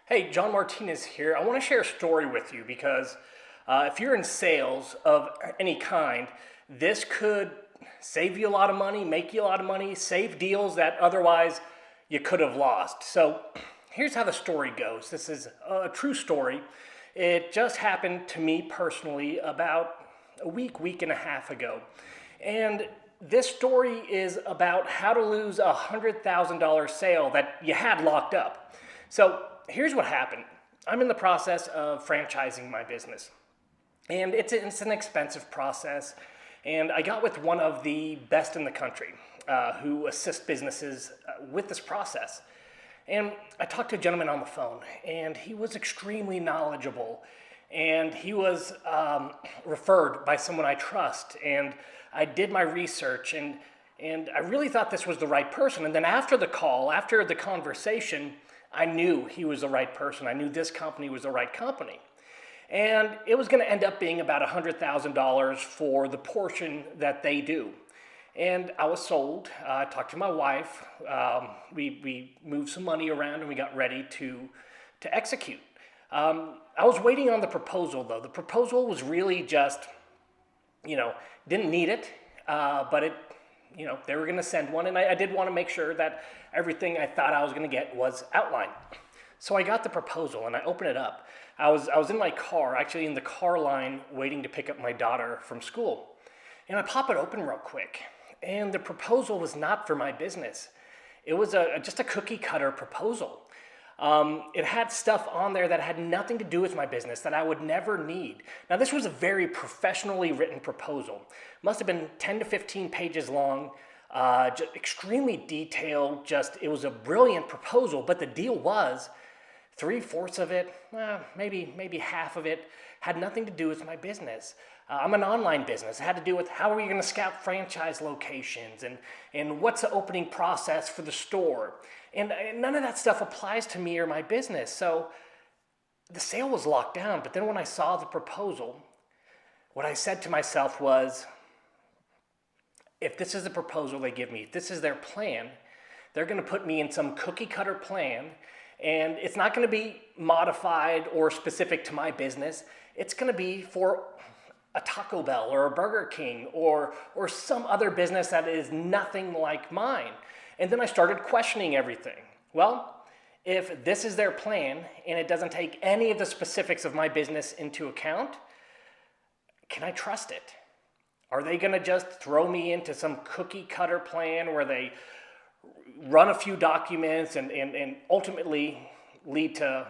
Hey, John Martinez here. I want to share a story with you because if you're in sales of any kind, this could save you a lot of money, make you a lot of money, save deals that otherwise you could have lost. So here's how the story goes. This is a true story. It just happened to me personally about a week and a half ago. And this story is about how to lose a $100,000 sale that you had locked up. So here's what happened. I'm in the process of franchising my business. And it's an expensive process. And I got with one of the best in the country who assist businesses with this process. And I talked to a gentleman on the phone, and he was extremely knowledgeable. And he was referred by someone I trust. And I did my research, and I really thought this was the right person. And then after the call, after the conversation, I knew he was the right person. I knew this company was the right company. And it was going to end up being about $100,000 for the portion that they do. And I was sold. I talked to my wife. We moved some money around and we got ready to execute. I was waiting on the proposal though. The proposal was really just, didn't need it, but they were going to send one, and I did want to make sure that everything I thought I was going to get was outlined. So I got the proposal and I opened it up. I was in my car, actually in the car line, waiting to pick up my daughter from school. And I pop it open real quick. And the proposal was not for my business. It was just a cookie cutter proposal. It had stuff on there that had nothing to do with my business that I would never need. Now, this was a very professionally written proposal. Must have been 10 to 15 pages long, just extremely detailed. It was a brilliant proposal, but the deal was 3/4 of it, maybe half of it, had nothing to do with my business. I'm an online business. It had to do with how are we going to scout franchise locations and what's the opening process for the store. And none of that stuff applies to me or my business. So the sale was locked down. But then when I saw the proposal, what I said to myself was, if this is the proposal they give me, if this is their plan, they're going to put me in some cookie cutter plan. And it's not going to be modified or specific to my business. It's going to be for a Taco Bell or a Burger King or some other business that is nothing like mine. And then I started questioning everything. Well, if this is their plan and it doesn't take any of the specifics of my business into account, can I trust it? Are they going to just throw me into some cookie cutter plan where they run a few documents and ultimately lead to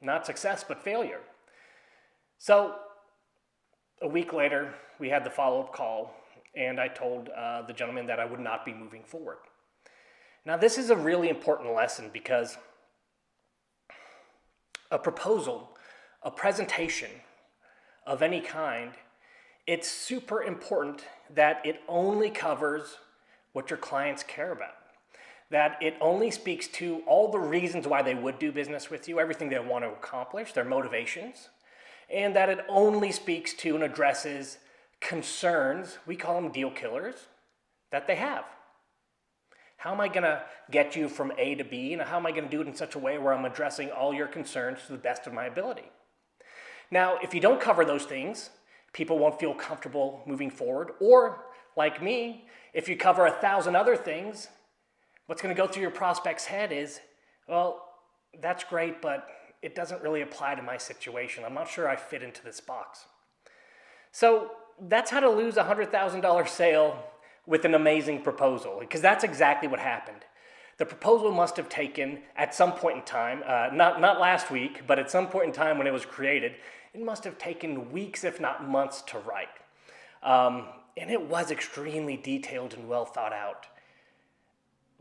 not success but failure? So a week later, we had the follow-up call, and I told the gentleman that I would not be moving forward. Now, this is a really important lesson because a proposal, a presentation of any kind, it's super important that it only covers what your clients care about. That it only speaks to all the reasons why they would do business with you, everything they want to accomplish, their motivations, and that it only speaks to and addresses concerns, we call them deal killers, that they have. How am I going to get you from A to B, and how am I going to do it in such a way where I'm addressing all your concerns to the best of my ability? Now, if you don't cover those things, people won't feel comfortable moving forward, or like me, if you cover 1,000 other things, what's going to go through your prospect's head is, well, that's great, but it doesn't really apply to my situation. I'm not sure I fit into this box. So that's how to lose a $100,000 sale with an amazing proposal, because that's exactly what happened. The proposal must have taken, at some point in time, not last week, but at some point in time when it was created, it must have taken weeks, if not months, to write. And it was extremely detailed and well thought out.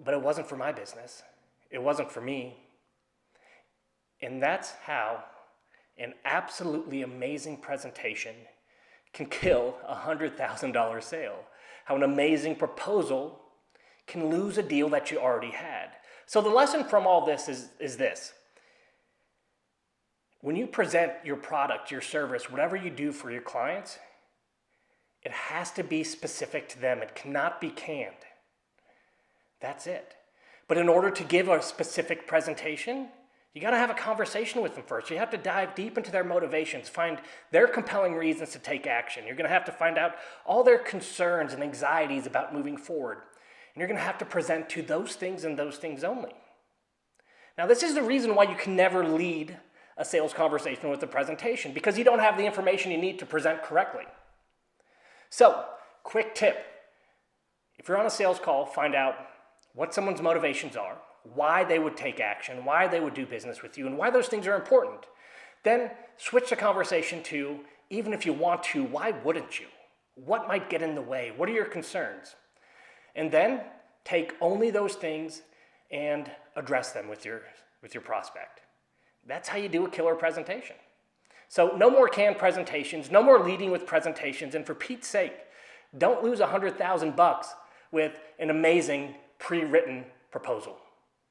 But it wasn't for my business. It wasn't for me. And that's how an absolutely amazing presentation can kill a $100,000 sale. How an amazing proposal can lose a deal that you already had. So the lesson from all this is this. When you present your product, your service, whatever you do for your clients, it has to be specific to them. It cannot be canned. That's it. But in order to give a specific presentation, You got to have a conversation with them first. You have to dive deep into their motivations, find their compelling reasons to take action. You're going to have to find out all their concerns and anxieties about moving forward. And you're going to have to present to those things and those things only. Now, this is the reason why you can never lead a sales conversation with a presentation, because you don't have the information you need to present correctly. So, quick tip. If you're on a sales call, find out what someone's motivations are, why they would take action, why they would do business with you, and why those things are important. Then switch the conversation to, even if you want to, why wouldn't you? What might get in the way? What are your concerns? And then take only those things and address them with your prospect. That's how you do a killer presentation. So no more canned presentations, no more leading with presentations, and for Pete's sake, don't lose $100,000 with an amazing pre-written proposal.